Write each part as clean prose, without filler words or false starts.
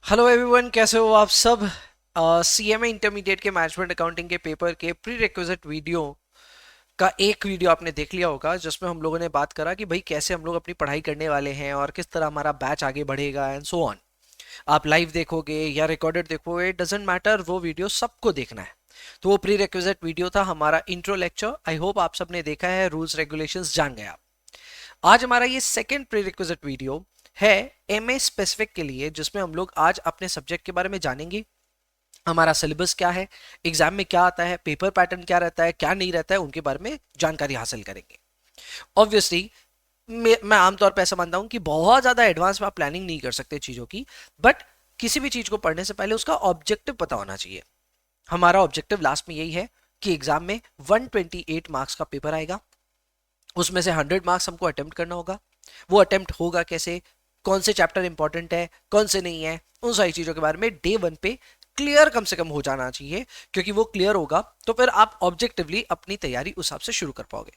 Hello everyone, कैसे हो आप सब। सीएमए इंटरमीडिएट के मैनेजमेंट अकाउंटिंग के पेपर के प्री रिक्विजिट वीडियो का एक वीडियो आपने देख लिया होगा, जिसमें हम लोगों ने बात करा कि भाई कैसे हम लोग अपनी पढ़ाई करने वाले हैं और किस तरह हमारा बैच आगे बढ़ेगा एंड सो ऑन। आप लाइव देखोगे या रिकॉर्डेड देखोगे, डजेंट मैटर, वो वीडियो सबको देखना है। तो वो प्री रिक्विजिट वीडियो था हमारा इंट्रो लेक्चर। आई होप आप सबने देखा है, रूल्स रेगुलेशंस जान गए आप। आज हमारा ये सेकेंड प्री रिक्विजिट वीडियो है एमए स्पेसिफिक के लिए, जिसमें हम लोग आज अपने सब्जेक्ट के बारे में जानेंगे। हमारा सिलेबस क्या है, एग्जाम में क्या आता है, पेपर पैटर्न क्या रहता है, क्या नहीं रहता है, उनके बारे में जानकारी हासिल करेंगे। ऑब्वियसली मैं आमतौर पर ऐसा मानता हूं कि बहुत ज्यादा एडवांस में आप प्लानिंग नहीं कर सकते चीजों की, बट किसी भी चीज को पढ़ने से पहले उसका ऑब्जेक्टिव पता होना चाहिए। हमारा ऑब्जेक्टिव लास्ट में यही है कि एग्जाम में 128 मार्क्स का पेपर आएगा, उसमें से 100 मार्क्स हमको अटेम्प्ट करना होगा। वो अटेम्प्ट होगा कैसे, कौन से चैप्टर इंपॉर्टेंट है, कौन से नहीं है, उन सारी चीजों के बारे में डे वन पे क्लियर कम से कम हो जाना चाहिए, क्योंकि वो क्लियर होगा तो फिर आप ऑब्जेक्टिवली अपनी तैयारी उस हिसाब से शुरू कर पाओगे।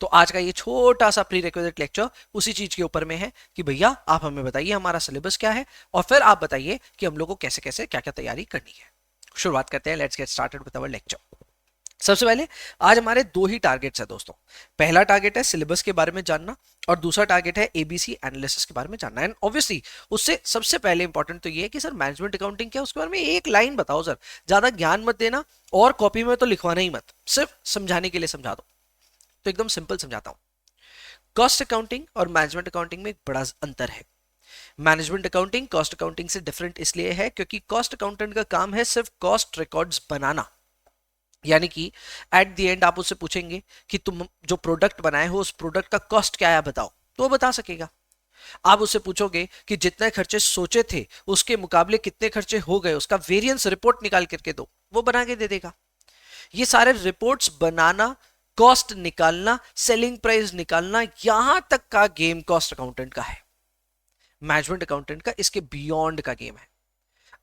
तो आज का ये छोटा सा प्री रिक्विजिट लेक्चर उसी चीज के ऊपर में है कि भैया आप हमें बताइए हमारा सिलेबस क्या है, और फिर आप बताइए कि हम लोग को कैसे कैसे क्या क्या तैयारी करनी है। शुरुआत करते हैं, let's get started with our lecture. सबसे पहले आज हमारे दो ही टारगेट्स है दोस्तों। पहला टारगेट है सिलेबस के बारे में जानना, और दूसरा टारगेट है एबीसी एनालिसिस के बारे में जानना। एंड ऑब्वियसली उससे सबसे पहले इंपॉर्टेंट तो ये है कि सर मैनेजमेंट अकाउंटिंग क्या है, उसके बारे में एक लाइन बताओ सर। ज्यादा ज्ञान मत देना, और कॉपी में तो लिखवाना ही मत, सिर्फ समझाने के लिए समझा दो। तो एकदम सिंपल समझाता हूं। कॉस्ट अकाउंटिंग और मैनेजमेंट अकाउंटिंग में एक बड़ा अंतर है। मैनेजमेंट अकाउंटिंग कॉस्ट अकाउंटिंग से डिफरेंट इसलिए है क्योंकि कॉस्ट अकाउंटेंट का काम है सिर्फ कॉस्ट रिकॉर्ड्स बनाना। यानी कि एट द एंड आप उससे पूछेंगे कि तुम जो प्रोडक्ट बनाए हो उस प्रोडक्ट का कॉस्ट क्या है बताओ, तो वो बता सकेगा। आप उससे पूछोगे कि जितने खर्चे सोचे थे उसके मुकाबले कितने खर्चे हो गए, उसका वेरिएंस रिपोर्ट निकाल करके दो, वो बना के दे देगा। ये सारे रिपोर्ट्स बनाना, कॉस्ट निकालना, सेलिंग प्राइस निकालना, यहां तक का गेम कॉस्ट अकाउंटेंट का है। मैनेजमेंट अकाउंटेंट का इसके बियॉन्ड का गेम है।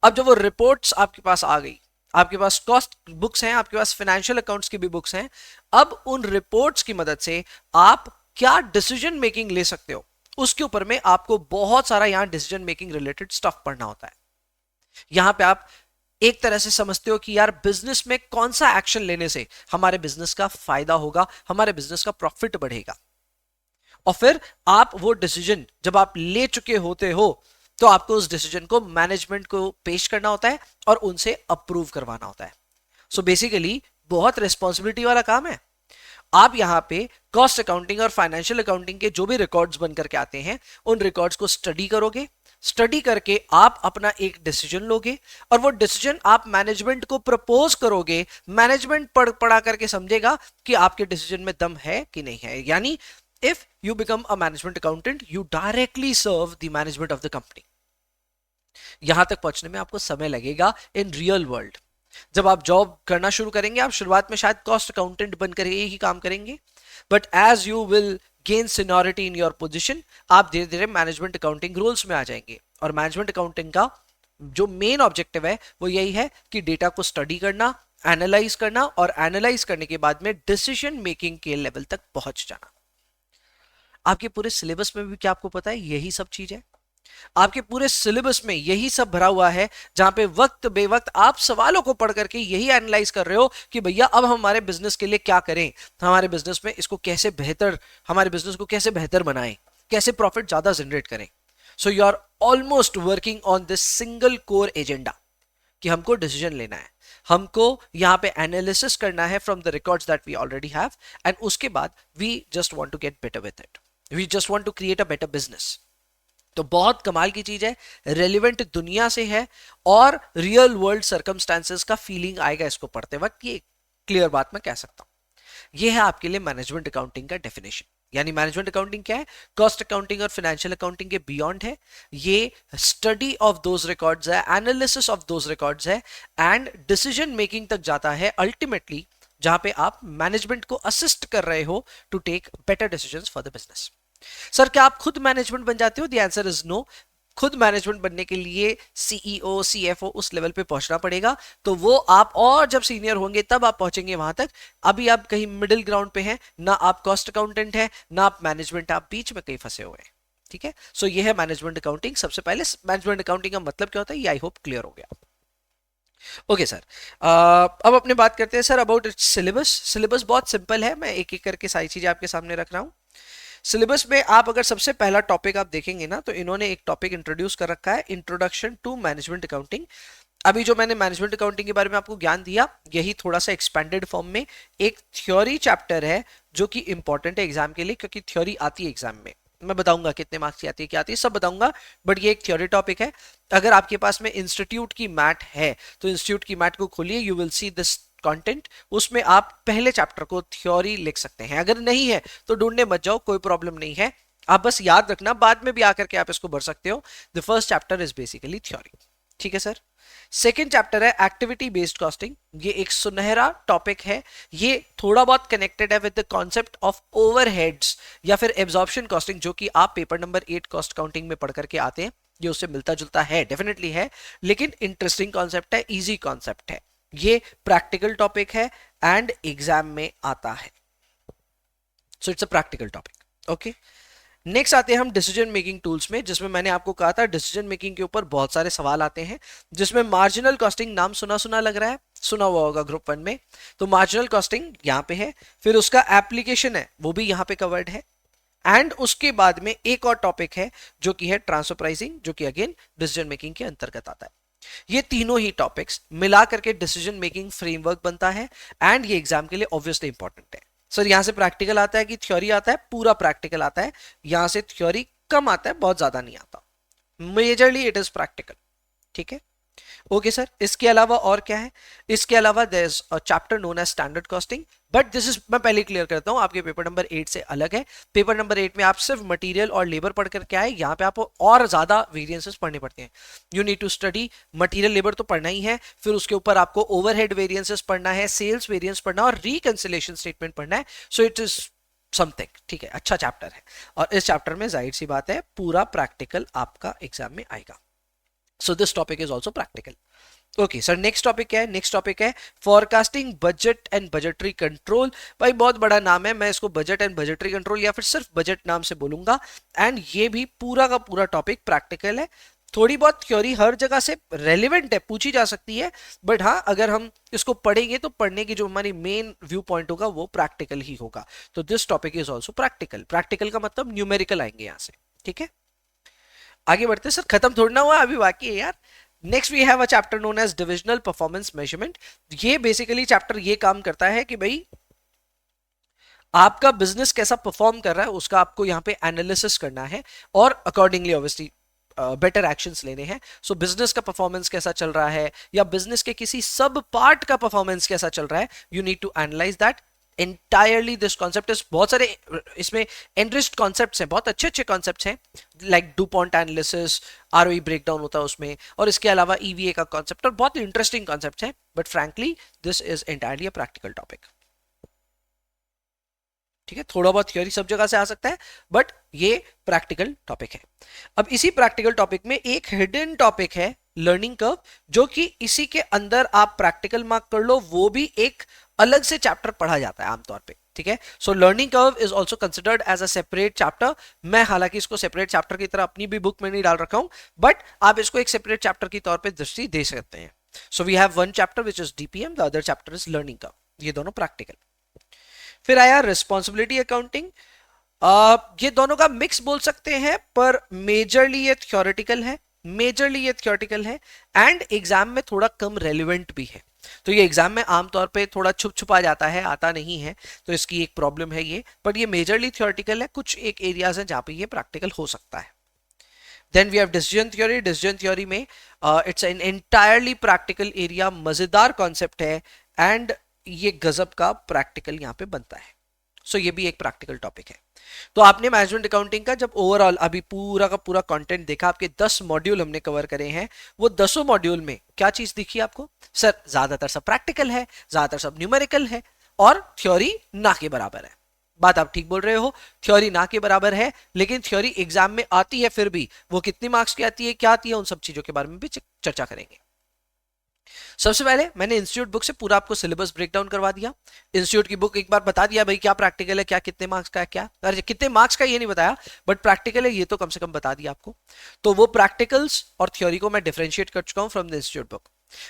अब जब वो रिपोर्ट्स आपके पास आ गई, आपके पास कॉस्ट बुक्स हैं, आपके पास फाइनेंशियल अकाउंट्स की भी बुक्स हैं, अब उन रिपोर्ट्स की मदद से आप क्या डिसीजन मेकिंग ले सकते हो, उसके ऊपर में आपको बहुत सारा यहां डिसीजन मेकिंग रिलेटेड स्टफ पढ़ना होता है। यहां पे आप एक तरह से समझते हो कि यार बिजनेस में कौन सा एक्शन लेने से हमारे बिजनेस का फायदा होगा, हमारे बिजनेस का प्रॉफिट बढ़ेगा। और फिर आप वो डिसीजन जब आप ले चुके होते हो तो आपको उस डिसीजन को मैनेजमेंट को पेश करना होता है और उनसे अप्रूव करवाना होता है। सो बेसिकली बहुत रिस्पॉन्सिबिलिटी वाला काम है। आप यहां पे कॉस्ट अकाउंटिंग और फाइनेंशियल अकाउंटिंग के जो भी रिकॉर्ड्स बन करके आते हैं उन रिकॉर्ड्स को स्टडी करोगे, स्टडी करके आप अपना एक डिसीजन लोगे, और वो डिसीजन आप मैनेजमेंट को प्रपोज करोगे। मैनेजमेंट पढ़ा करके समझेगा कि आपके डिसीजन में दम है कि नहीं है। यानी if you become a management accountant, you directly serve the management of the company. यहां तक पहुंचने में आपको समय लगेगा इन रियल वर्ल्ड। जब आप जॉब करना शुरू करेंगे, आप शुरुआत में शायद कॉस्ट अकाउंटेंट बनकर ही काम करेंगे, but as you will gain seniority in your position, आप धीरे धीरे मैनेजमेंट अकाउंटिंग रोल्स में आ जाएंगे। और मैनेजमेंट अकाउंटिंग का जो मेन ऑब्जेक्टिव है वो यही है कि डेटा को स्टडी करना, एनालाइज करना, और एनालाइज करने के बाद में डिसीजन मेकिंग के लेवल तक पहुंच जाना। आपके पूरे सिलेबस में भी क्या आपको पता है यही सब चीज है। आपके पूरे सिलेबस में यही सब भरा हुआ है, जहां पे वक्त बेवक्त आप सवालों को पढ़ करके यही एनालाइज कर रहे हो कि भैया अब हमारे बिजनेस के लिए क्या करें, हमारे बिजनेस में इसको कैसे बेहतर, हमारे बिजनेस को कैसे बेहतर बनाएं, कैसे प्रॉफिट ज्यादा जनरेट करें। So you are almost working on this single core agenda कि हमको डिसीजन लेना है, हमको यहां पे एनालिसिस करना है from the records that we already have, and उसके बाद we just want to get better with it, we just want to create a better business. तो बहुत कमाल की चीज है, रेलिवेंट दुनिया से है, और रियल वर्ल्ड सर्कमस्टांसेस का फीलिंग आएगा इसको पढ़ते वक्त। ये क्लियर बात मैं कह सकता हूं। ये है आपके लिए मैनेजमेंट अकाउंटिंग का डेफिनेशन। यानी मैनेजमेंट अकाउंटिंग क्या है, कॉस्ट अकाउंटिंग और फाइनेंशियल अकाउंटिंग के बियॉन्ड है। ये स्टडी ऑफ दोज रिकॉर्ड्स है, एनालिसिस ऑफ दोज रिकॉर्ड्स है, एंड डिसीजन मेकिंग तक जाता है अल्टीमेटली, जहां पे आप मैनेजमेंट को असिस्ट कर रहे हो to take better decisions for the business. Sir क्या आप खुद मैनेजमेंट बन जाते हो? The answer is no. खुद मैनेजमेंट बनने के लिए सीईओ सीएफओ उस लेवल पे पहुंचना पड़ेगा, तो वो आप और जब सीनियर होंगे तब आप पहुंचेंगे वहां तक। अभी आप कहीं मिडिल ग्राउंड पे हैं, ना आप कॉस्ट अकाउंटेंट हैं ना आप मैनेजमेंट, आप बीच में कहीं फंसे हुए हैं। ठीक है। सो ये है मैनेजमेंट अकाउंटिंग। सबसे पहले मैनेजमेंट अकाउंटिंग का मतलब क्या होता है ये आई होप क्लियर हो गया। ओके सर, अब अपने बात करते हैं सर अबाउट सिलेबस। सिलेबस बहुत सिंपल है, मैं एक एक करके सारी चीजें आपके सामने रख रहा हूँ। सिलेबस में आप अगर सबसे पहला टॉपिक आप देखेंगे ना, तो इन्होंने एक टॉपिक इंट्रोड्यूस कर रखा है, इंट्रोडक्शन टू मैनेजमेंट अकाउंटिंग। अभी जो मैंने मैनेजमेंट अकाउंटिंग के बारे में आपको ज्ञान दिया, यही थोड़ा सा एक्सपेंडेड फॉर्म में एक थ्योरी चैप्टर है जो कि इंपॉर्टेंट है एग्जाम के लिए, क्योंकि थ्योरी आती है एग्जाम में। मैं बताऊंगा कितने मार्क्स की आती है, क्या आती है, सब बताऊंगा, बट ये एक थ्योरी टॉपिक है। अगर आपके पास में इंस्टीट्यूट की मैट है तो इंस्टीट्यूट की मैट को खोलिए, you will see this content. उसमें आप पहले चैप्टर को थ्योरी लिख सकते हैं। अगर नहीं है तो ढूंढने मत जाओ, कोई प्रॉब्लम नहीं है। आप बस याद रखना, बाद में भी आकर के आप इसको भर सकते हो। The first chapter is basically theory, ठीक है सर। सेकेंड चैप्टर है एक्टिविटी बेस्ड कॉस्टिंग। ये एक सुनहरा टॉपिक है, ये थोड़ा बहुत कनेक्टेड है with the concept of overheads या फिर एब्जॉर्प्शन कॉस्टिंग, जो कि आप पेपर नंबर 8 कॉस्ट काउंटिंग में पढ़ करके आते हैं। ये उससे मिलता जुलता है, डेफिनेटली है, लेकिन इंटरेस्टिंग कॉन्सेप्ट है, इजी कॉन्सेप्ट है। ये प्रैक्टिकल टॉपिक है एंड एग्जाम में आता है, so it's a practical topic. Okay, next आते हैं हम डिसीजन मेकिंग टूल्स में, जिसमें मैंने आपको कहा था डिसीजन मेकिंग के ऊपर बहुत सारे सवाल आते हैं। जिसमें मार्जिनल कॉस्टिंग, नाम सुना सुना लग रहा है, सुना हुआ होगा ग्रुप 1 में, तो मार्जिनल कॉस्टिंग यहाँ पे है। फिर उसका एप्लीकेशन है वो भी यहाँ पे कवर्ड है। एंड उसके बाद में एक और टॉपिक है जो कि है ट्रांसफर प्राइसिंग, जो कि अगेन डिसीजन मेकिंग के अंतर्गत आता है। ये तीनों ही टॉपिक्स मिला करके डिसीजन मेकिंग फ्रेमवर्क बनता है एंड ये एग्जाम के लिए ऑब्वियसली इंपॉर्टेंट है। सर यहां से प्रैक्टिकल आता है कि थ्योरी आता है? पूरा प्रैक्टिकल आता है। यहां से थ्योरी कम आता है, बहुत ज्यादा नहीं आता, मेजरली इट इज प्रैक्टिकल, ठीक है। ओके सर, इसके अलावा और क्या है? इसके अलावा there is a chapter known as standard costing, but this is, मैं पहले क्लियर करता हूं, आपके पेपर नंबर 8 से अलग है। पेपर नंबर 8 में आप सिर्फ मटेरियल और लेबर पढ़ करके आए, यहाँ पे आपको और ज्यादा वेरिएंसेस पढ़ने पड़ते हैं। You need to study material, labour तो पढ़ना ही है, फिर उसके ऊपर आपको ओवरहेड वेरिएंसेस पढ़ना है, सेल्स वेरिएंस पढ़ना है और रिकंसिलिएशन स्टेटमेंट पढ़ना है। सो इट इज समथिंग, ठीक है, अच्छा चैप्टर है। और इस चैप्टर में जाहिर सी बात है पूरा प्रैक्टिकल आपका एग्जाम में आएगा। So this topic is also practical. Okay sir, next topic क्या है? नेक्स्ट टॉपिक है forecasting budget and budgetary control. भाई बहुत बड़ा नाम है, मैं इसको बजट एंड बजटरी कंट्रोल या फिर सिर्फ बजट नाम से बोलूंगा। एंड ये भी पूरा का पूरा टॉपिक प्रैक्टिकल है। थोड़ी बहुत थ्योरी हर जगह से रेलिवेंट है, पूछी जा सकती है, बट हाँ अगर हम इसको पढ़ेंगे तो पढ़ने की जो हमारी मेन व्यू पॉइंट होगा वो प्रैक्टिकल ही होगा। तो this topic is also practical. Practical का मतलब न्यूमेरिकल आएंगे यहां से, ठीक है। आगे बढ़ते सर, खत्म थोड़ा ना हुआ, अभी बाकी है यार। Next we have a chapter known as divisional performance measurement. ये बेसिकली चैप्टर ये काम करता है कि भाई आपका बिजनेस कैसा परफॉर्म कर रहा है उसका आपको यहाँ पे एनालिसिस करना है और अकॉर्डिंगली ऑब्वियसली बेटर एक्शंस लेने हैं। सो बिजनेस का परफॉर्मेंस कैसा चल रहा है या बिजनेस के किसी सब पार्ट का परफॉर्मेंस कैसा चल रहा है, you need to analyse that entirely this concept is, बहुत सारे इसमें enriched concepts हैं, बहुत अच्छे अच्छे concepts हैं, like DuPont analysis, ROE breakdown होता है उसमें, और इसके अलावा EVA का concept और बहुत interesting concepts हैं, but frankly this is entirely a practical topic, ठीक है। थोड़ा बहुत थ्योरी सब जगह से आ सकता है, बट ये प्रैक्टिकल टॉपिक है। अब इसी प्रैक्टिकल टॉपिक में एक हिडन टॉपिक है लर्निंग कर्व, जो कि इसी के अंदर आप प्रैक्टिकल मार्क कर लो, वो भी एक अलग से चैप्टर पढ़ा जाता है आमतौर पे, ठीक है। So learning curve is also considered as a separate chapter. मैं हालांकि इसको सेपरेट चैप्टर की तरह अपनी भी बुक में नहीं डाल रखा हूं, बट आप इसको एक सेपरेट चैप्टर की तौर पे दृष्टि दे सकते हैं। So we have one chapter which is DPM, the other chapter is learning curve, ये दोनों प्रैक्टिकल। फिर आया रिस्पॉन्सिबिलिटी अकाउंटिंग। ये दोनों का मिक्स बोल सकते हैं, पर मेजरली ये थ्योरेटिकल है, मेजरली ये थ्योरेटिकल है एंड एग्जाम में थोड़ा कम रेलिवेंट भी है। तो ये एग्जाम में आमतौर पे थोड़ा छुप छुपा जाता है, आता नहीं है, तो इसकी एक प्रॉब्लम है ये, बट ये मेजरली थ्योरेटिकल है। कुछ एक एरियाज हैं जहां पे ये प्रैक्टिकल हो सकता है। Then we have decision theory. Decision theory में it's an entirely practical area, मजेदार कॉन्सेप्ट है एंड ये गजब का प्रैक्टिकल यहाँ पे बनता है। सो ये भी एक प्रैक्टिकल टॉपिक है। तो आपने मैनेजमेंट अकाउंटिंग का जब ओवरऑल अभी पूरा का पूरा कंटेंट देखा, आपके 10 मॉड्यूल हमने कवर करे हैं, वो 10 मॉड्यूल में क्या चीज दिखी आपको? सर ज्यादातर सब प्रैक्टिकल है, ज्यादातर सब न्यूमेरिकल है और थ्योरी ना के बराबर है। बात आप ठीक बोल रहे हो, थ्योरी ना के बराबर है, लेकिन थ्योरी एग्जाम में आती है, फिर भी वो कितनी मार्क्स की आती है, क्या आती है, उन सब चीजों के बारे में भी चर्चा करेंगे। सबसे पहले मैंने इंस्टीट्यूट बुक से पूरा आपको सिलेबस ब्रेक डाउन करवा दिया। इंस्टीट्यूट की बुक एक बार बता दिया भाई क्या प्रैक्टिकल है, क्या कितने मार्क्स का है, क्या अरे कितने मार्क्स का ये नहीं बताया, बट प्रैक्टिकल है ये तो कम से कम बता दिया आपको। तो वो प्रैक्टिकल्स और थ्योरी को मैं डिफरेंशिएट कर चुका हूं फ्रॉम द इंस्टीट्यूट बुक।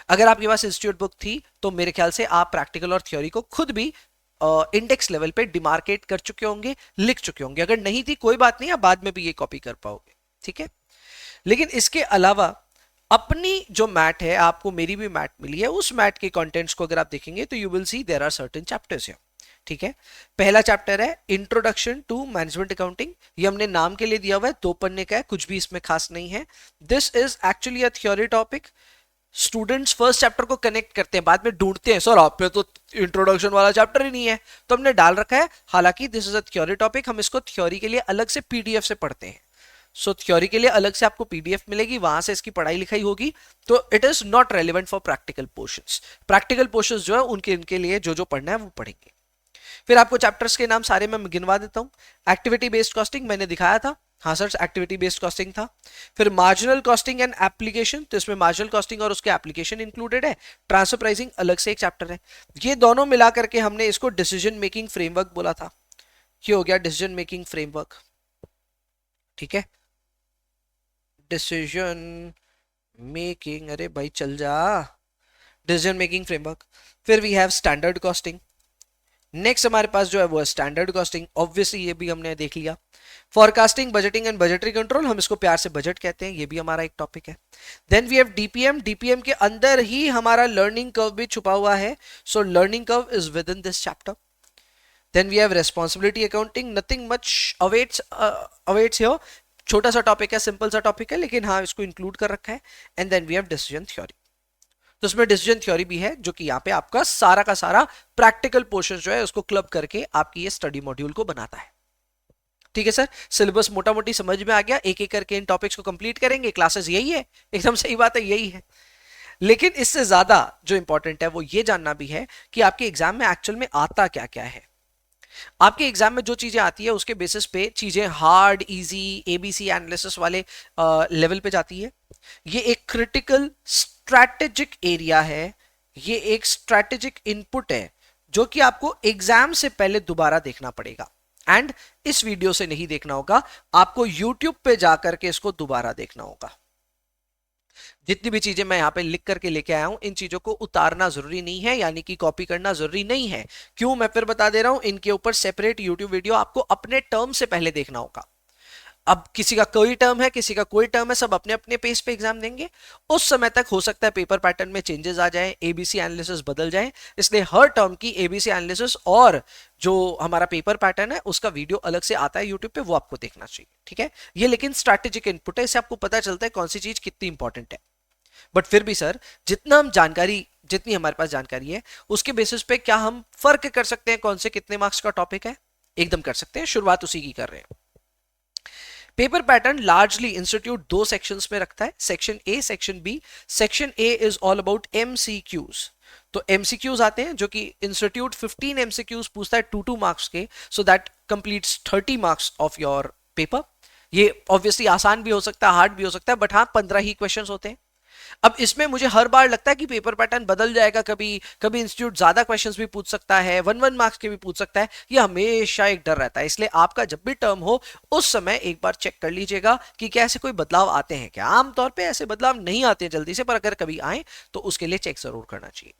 अगर आपके पास इंस्टीट्यूट बुक थी तो मेरे ख्याल से आप प्रैक्टिकल और थ्योरी को खुद भी इंडेक्स लेवल पे डिमार्केट कर चुके होंगे, लिख चुके होंगे। अगर नहीं थी कोई बात नहीं, आप बाद में भी ये कॉपी कर पाओगे, ठीक है। लेकिन इसके अलावा अपनी जो मैट है, आपको मेरी भी मैट मिली है, उस मैट के कंटेंट्स को अगर आप देखेंगे तो you will see there are certain chapters here, ठीक है। पहला चैप्टर है इंट्रोडक्शन टू मैनेजमेंट अकाउंटिंग। ये हमने नाम के लिए दिया हुआ है, 2 पन्ने का है, कुछ भी इसमें खास नहीं है। This is actually a theory topic. Students first chapter को कनेक्ट करते हैं, बाद में ढूंढते हैं सर आप पे तो इंट्रोडक्शन वाला चैप्टर ही नहीं है, तो हमने डाल रखा है। हालांकि this is a theory topic, हम इसको थ्योरी के लिए अलग से पीडीएफ से पढ़ते हैं। सो थ्योरी के लिए अलग से आपको पीडीएफ मिलेगी, वहां से इसकी पढ़ाई लिखाई होगी। तो it is not relevant for practical portions. Practical portions जो है उनके इनके लिए जो जो पढ़ना है वो पढ़ेंगे। फिर आपको चैप्टर्स के नाम सारे मैं गिनवा देता हूं। एक्टिविटी बेस्ड कॉस्टिंग मैंने दिखाया था, हाँ सर एक्टिविटी बेस्ड कॉस्टिंग था। फिर मार्जिनल कॉस्टिंग एंड एप्लीकेशन, तो इसमें मार्जिनल कॉस्टिंग और उसके एप्लीकेशन इंक्लूडेड है। ट्रांसफर प्राइसिंग अलग से एक चैप्टर है। ये दोनों मिला करके हमने इसको डिसीजन मेकिंग फ्रेमवर्क बोला था। ये हो गया डिसीजन मेकिंग फ्रेमवर्क, ठीक है। डिसीजन मेकिंग, अरे भाई चल जा, डिसीजन मेकिंग फ्रेमवर्क। फिर we have standard costing. Next हमारे पास जो है वो है स्टैंडर्ड कॉस्टिंग, ऑब्वियसली ये भी हमने देख लिया। Forecasting, budgeting and budgetary control, हम इसको प्यार से बजट कहते हैं, ये भी हमारा एक टॉपिक है। Then we have DPM. DPM के अंदर ही हमारा लर्निंग कर्व भी छुपा हुआ है, so learning curve is within this chapter. Then we have responsibility accounting, nothing much awaits here. छोटा सा टॉपिक है, सिंपल सा टॉपिक है, लेकिन हाँ इसको इंक्लूड कर रखा है। And then we have decision theory, तो उसमें डिसीजन थ्योरी भी है, जो कि यहाँ पे आपका सारा का सारा प्रैक्टिकल पोर्शन जो है उसको क्लब करके आपकी ये स्टडी मॉड्यूल को बनाता है, ठीक है सर। सिलेबस मोटा मोटी समझ में आ गया, एक एक करके इन टॉपिक्स को कंप्लीट करेंगे, क्लासेस यही है, एकदम सही बात है, यही है। लेकिन इससे ज्यादा जो इंपॉर्टेंट है वो ये जानना भी है कि आपके एग्जाम में एक्चुअल में आता क्या क्या है। आपके एग्जाम में जो चीजें आती है उसके बेसिस पे चीजें हार्ड, इजी, एबीसी एनालिसिस वाले लेवल पे जाती है। ये एक क्रिटिकल स्ट्रैटेजिक एरिया है, ये एक स्ट्रैटेजिक इनपुट है जो कि आपको एग्जाम से पहले दोबारा देखना पड़ेगा। एंड इस वीडियो से नहीं देखना होगा, आपको यूट्यूब पे जाकर के इसको दोबारा देखना होगा। जितनी भी चीजें मैं यहाँ पे लिख करके लेके आया हूं, इन चीजों को उतारना जरूरी नहीं है, यानी कि कॉपी करना जरूरी नहीं है। क्यों, मैं फिर बता दे रहा हूं, इनके ऊपर सेपरेट यूट्यूब वीडियो आपको अपने टर्म से पहले देखना होगा। अब किसी का कोई टर्म है, किसी का कोई टर्म है, सब अपने अपने पेस पे एग्जाम देंगे। उस समय तक हो सकता है पेपर पैटर्न में चेंजेस आ जाए, एबीसी एनालिसिस बदल जाए, इसलिए हर टर्म की एबीसी एनालिसिस और जो हमारा पेपर पैटर्न है उसका वीडियो अलग से आता है यूट्यूब पे, वो आपको देखना चाहिए, ठीक है। ये लेकिन स्ट्रैटेजिक इनपुट है, इससे आपको पता चलता है कौन सी चीज कितनी इंपॉर्टेंट है। बट फिर भी सर, जितनी हमारे पास जानकारी है उसके बेसिस पे क्या हम फर्क कर सकते हैं कौन से कितने मार्क्स का टॉपिक है? एकदम कर सकते हैं, शुरुआत उसी की कर रहे हैं। Paper pattern largely institute 2 sections में रखता है, section A, section B. Section A is all about MCQs. तो एमसीक्यूज आते हैं जो कि इंस्टीट्यूट 15 एमसीक्यूज पूछता है 2 मार्क्स के, so that completes 30 marks of your paper. ये ऑब्वियसली आसान भी हो सकता है, हार्ड भी हो सकता है, बट हाँ 15 ही क्वेश्चंस होते हैं। अब इसमें मुझे हर बार लगता है कि पेपर पैटर्न बदल जाएगा, कभी कभी इंस्टीट्यूट ज्यादा क्वेश्चंस भी पूछ सकता है, 1 मार्क्स के भी पूछ सकता है, ये हमेशा एक डर रहता है। इसलिए आपका जब भी टर्म हो उस समय एक बार चेक कर लीजिएगा कि क्या ऐसे कोई बदलाव आते हैं क्या। आमतौर पे ऐसे बदलाव नहीं आते हैं जल्दी से, पर अगर कभी आए तो उसके लिए चेक जरूर करना चाहिए।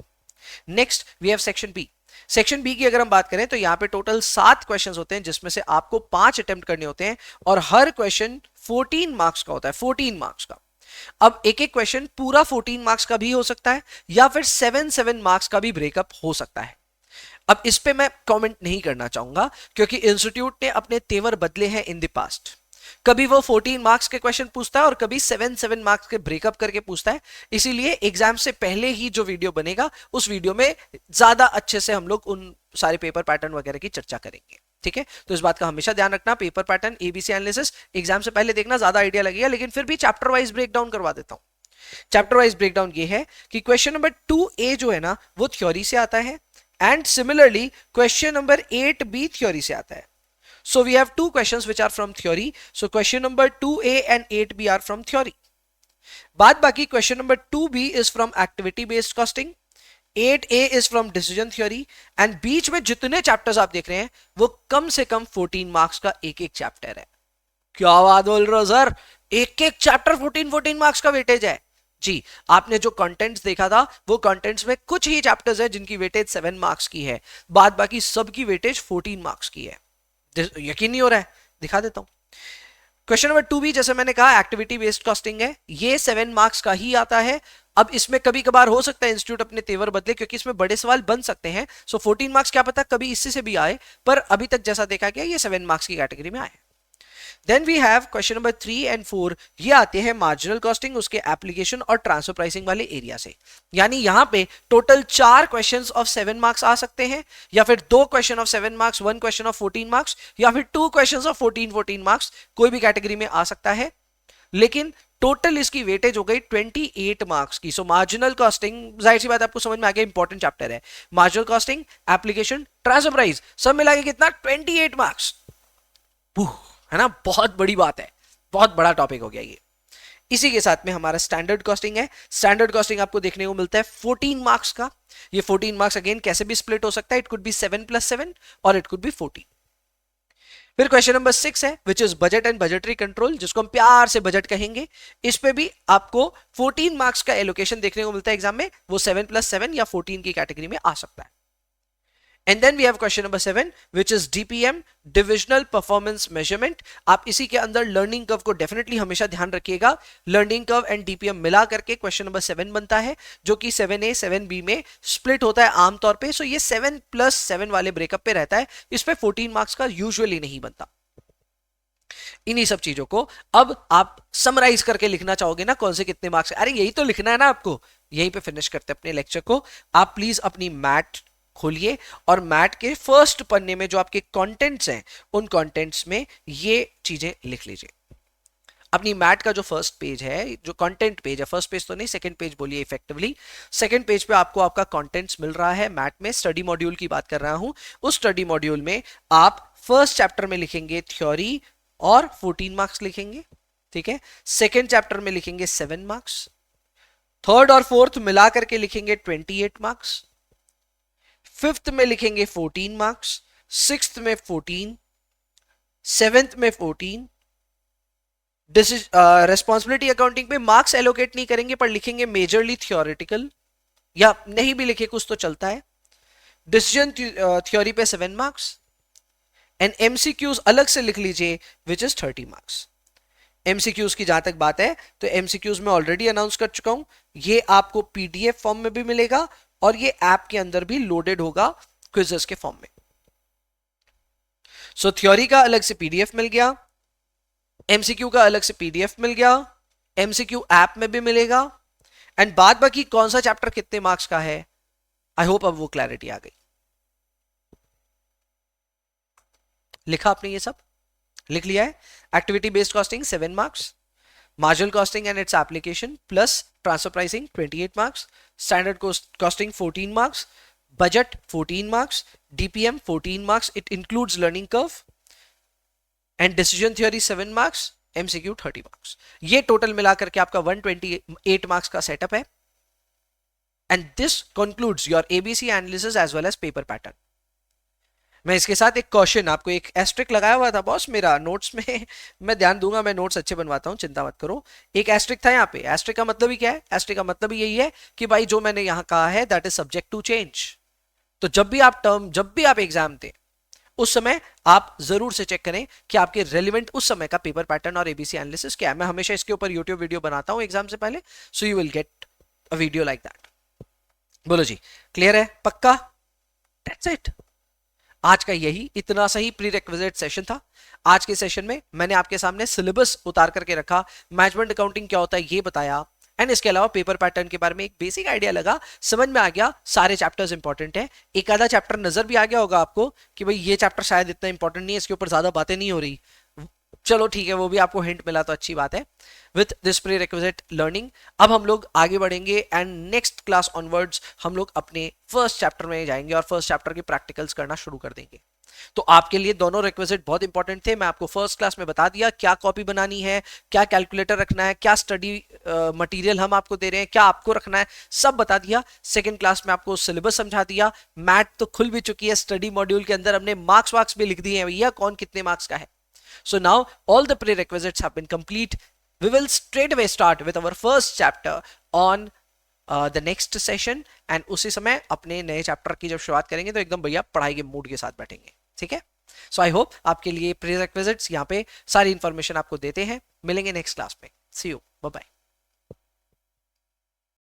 Next we have section B. Section B की अगर हम बात करें तो यहाँ पे टोटल 7 क्वेश्चंस होते हैं, जिसमें से आपको 5 अटेम्प्ट करने होते हैं, और हर क्वेश्चन 14 मार्क्स का होता है, 14 मार्क्स का। अब एक एक क्वेश्चन पूरा 14 मार्क्स का भी हो सकता है, या फिर 7 मार्क्स का भी ब्रेकअप हो सकता है। अब इस पे मैं कमेंट नहीं करना चाहूंगा, क्योंकि इंस्टीट्यूट ने अपने तेवर बदले हैं इन द पास्ट। कभी वो 14 मार्क्स के क्वेश्चन पूछता है और कभी 7 मार्क्स के ब्रेकअप करके पूछता है। इसीलिए एग्जाम से पहले ही जो वीडियो बनेगा उस वीडियो में ज्यादा अच्छे से हम लोग उन सारे पेपर पैटर्न वगैरह की चर्चा करेंगे, ठीक है। तो इस बात का हमेशा ध्यान रखना, paper pattern, ABC analysis exam से पहले देखना, ज्यादा आइडिया लगेगा। लेकिन फिर भी चैप्टर वाइज ब्रेकडाउन करवा देता हूं। चैप्टर वाइज ब्रेकडाउन ये है कि क्वेश्चन नंबर 2A जो है ना वो थ्योरी से आता है, and similarly question number 8B theory से आता है। So we have 2 questions which are from theory. So question number 2A and 8B are from theory. बाद बाकी question number 2B is from activity based costing, 8A is from decision theory, and बीच में जितने chapters आप देख रहे हैं वो कम से कम 14 मार्क्स का एक एक चैप्टर है। क्या बात बोल रहे हो सर, एक एक चैप्टर 14 मार्क्स का वेटेज है जी। आपने जो कंटेंट्स देखा था वो कंटेंट्स में कुछ ही चैप्टर्स है जिनकी वेटेज 7 मार्क्स की है, बाद बाकी सबकी वेटेज 14 मार्क्स की है। यकीन नहीं हो रहा है, दिखा देता हूं। क्वेश्चन नंबर 2 भी जैसे मैंने कहा एक्टिविटी बेस्ड कॉस्टिंग है, ये 7 मार्क्स का ही आता है। अब इसमें कभी कभार हो सकता है इंस्टीट्यूट अपने तेवर बदले, क्योंकि इसमें बड़े सवाल बन सकते हैं। सो 14 मार्क्स क्या पता कभी इससे से भी आए, पर अभी तक जैसा देखा गया ये 7 मार्क्स की कैटेगरी में आए। Then we have question number 3 and 4, ये आते हैं मार्जिनल कॉस्टिंग, उसके एप्लीकेशन और ट्रांसफर प्राइसिंग वाले एरिया से। यानी यहां पे टोटल 4 क्वेश्चंस ऑफ 7 मार्क्स आ सकते हैं, या फिर 2 question of 7 marks, 1 question of 14 marks, या फिर 2 क्वेश्चंस ऑफ 14 मार्क्स, कोई भी कैटेगरी में आ सकता है। लेकिन टोटल इसकी वेटेज हो गई 28 मार्क्स की। सो मार्जिनल कॉस्टिंग, जाहिर सी बात आपको समझ में आ गया, इंपॉर्टेंट चैप्टर है। Marginal costing, application, transfer price, सब मिला के कितना 28 मार्क्स, है ना, बहुत बड़ी बात है, बहुत बड़ा टॉपिक हो गया ये। इसी के साथ में हमारा स्टैंडर्ड कॉस्टिंग है। स्टैंडर्ड कॉस्टिंग आपको देखने को मिलता है 14 मार्क्स का। ये 14 मार्क्स अगेन कैसे भी स्प्लिट हो सकता है, इट कुड बी 7 + 7 और इट कुड बी 14। फिर क्वेश्चन नंबर 6 है which is budget and budgetary control, जिसको हम प्यार से बजट कहेंगे। इस पे भी आपको 14 मार्क्स का एलोकेशन देखने को मिलता है एग्जाम में, वो 7 + 7 या 14 की कैटेगरी में आ सकता है। And then we have question number 7 which is DPM, divisional performance measurement. आप इसी के अंदर लर्निंग कर्व को डेफिनेटली हमेशा ध्यान रखिएगा। लर्निंग कर्व एंड डीपीएम मिला करके क्वेश्चन नंबर 7 बनता है, जो कि 7A 7B में स्प्लिट होता है आमतौर पे। सो ये 7 + 7 वाले ब्रेकअप पे रहता है, इस पे 14 मार्क्स का यूजुअली नहीं बनता। इन्हीं सब चीजों को अब आप समराइज करके लिखना चाहोगे ना, कौन से कितने मार्क्स, अरे यही तो लिखना है ना आपको। यहीं पे फिनिश करते हैं अपने लेक्चर को। आप प्लीज अपनी मैट खोलिए और मैट के फर्स्ट पन्ने में जो आपके कंटेंट्स हैं उन कंटेंट्स में ये चीजें लिख लीजिए। अपनी मैट का जो फर्स्ट पेज है, जो कंटेंट पेज है, फर्स्ट पेज तो नहीं सेकंड पेज बोलिए इफेक्टिवली, सेकंड पेज पे आपको आपका कंटेंट्स मिल रहा है मैट में। स्टडी मॉड्यूल की बात कर रहा हूं। उस स्टडी मॉड्यूल में आप फर्स्ट चैप्टर में लिखेंगे थ्योरी और 14 मार्क्स लिखेंगे, ठीक है। सेकेंड चैप्टर में लिखेंगे 7 मार्क्स, थर्ड और फोर्थ मिला करके लिखेंगे 28 मार्क्स, फिफ्थ में लिखेंगे 14 मार्क्स, सिक्स्थ में 14, सेवेंथ में 14। रेस्पॉन्सिबिलिटी अकाउंटिंग पे मार्क्स एलोकेट नहीं करेंगे, पर लिखेंगे मेजरली थियोरेटिकल, या नहीं भी लिखे कुछ तो चलता है। डिसीजन थ्योरी पे 7 मार्क्स एंड एमसीक्यूज अलग से लिख लीजिए विच इज 30 मार्क्स। एमसीक्यूज की जहां तक बात है तो एमसीक्यूज में ऑलरेडी अनाउंस कर चुका हूं, ये आपको पीडीएफ फॉर्म में भी मिलेगा और ये ऐप के अंदर भी लोडेड होगा क्विजेस के फॉर्म में। सो थ्योरी का अलग से पीडीएफ मिल गया, एमसीक्यू का अलग से पीडीएफ मिल गया, एमसीक्यू ऐप में भी मिलेगा, एंड बाद बाकी कौन सा चैप्टर कितने मार्क्स का है, आई होप अब वो क्लैरिटी आ गई। लिखा आपने, ये सब लिख लिया है। Activity based costing 7 marks, marginal costing and its application plus transfer pricing 28 marks, standard costing 14 marks, budget 14 marks, DPM 14 marks, it includes learning curve, and decision theory 7 marks, MCQ 30 marks. ये total मिलाकर के आपका 128 marks का setup है। And this concludes your ABC analysis as well as paper pattern. मैं इसके साथ एक क्वेश्चन, आपको एक एस्ट्रिक लगाया हुआ था बॉस मेरा नोट्स में, मैं ध्यान दूंगा, मैं नोट्स अच्छे बनवाता हूं, चिंता मत करो। एक एस्ट्रिक था यहाँ पे। एस्ट्रिक का मतलब ही क्या है? एस्ट्रिक का मतलब ही यही है कि भाई जो मैंने यहाँ कहा है that is subject to change. तो जब भी आप एग्जाम दें उस समय आप जरूर से चेक करें कि आपके रेलिवेंट उस समय का पेपर पैटर्न और एबीसी एनालिसिस क्या है। मैं हमेशा इसके ऊपर यूट्यूब वीडियो बनाता हूं एग्जाम से पहले, so you will get a video like that. बोलो जी, क्लियर है? पक्का? That's it. आज का यही इतना सही प्री रिक्विजिट सेशन था। आज के सेशन में मैंने आपके सामने सिलेबस उतार करके रखा, मैनेजमेंट अकाउंटिंग क्या होता है ये बताया, एंड इसके अलावा पेपर पैटर्न के बारे में एक बेसिक आइडिया लगा, समझ में आ गया सारे चैप्टर्स इंपॉर्टेंट है। एक आधा चैप्टर नजर भी आ गया होगा आपको कि भाई ये चैप्टर शायद इतना इंपॉर्टेंट नहीं है, इसके ऊपर ज्यादा बातें नहीं हो रही। चलो ठीक है, वो भी आपको हिंट मिला तो अच्छी बात है। With this pre requisite learning अब हम लोग आगे बढ़ेंगे एंड नेक्स्ट क्लास ऑनवर्ड्स हम लोग अपने फर्स्ट चैप्टर में जाएंगे और फर्स्ट चैप्टर के प्रैक्टिकल्स करना शुरू कर देंगे। तो आपके लिए दोनों रिक्विजिट बहुत इंपॉर्टेंट थे। मैं आपको फर्स्ट क्लास में बता दिया क्या कॉपी बनानी है, क्या कैलकुलेटर रखना है, क्या स्टडी मटेरियल हम आपको दे रहे हैं, क्या आपको रखना है, सब बता दिया। सेकंड क्लास में आपको सिलेबस समझा दिया। मैथ तो खुल भी चुकी है, स्टडी मॉड्यूल के अंदर हमने मार्क्स वार्क्स भी लिख दिए हैं भैया, कौन कितने मार्क्स का है। So now all the prerequisites have been complete. We will straight away start with our first chapter on the next session, and उसी समय अपने नए चैप्टर की जब शुरुआत करेंगे तो एकदम भैया पढ़ाई के मूड के साथ बैठेंगे, ठीक है। सो आई होप आपके लिए प्रीरेक्विजिट्स यहाँ पे सारी इंफॉर्मेशन आपको देते हैं। मिलेंगे नेक्स्ट क्लास में। सी यू, बाय बाय।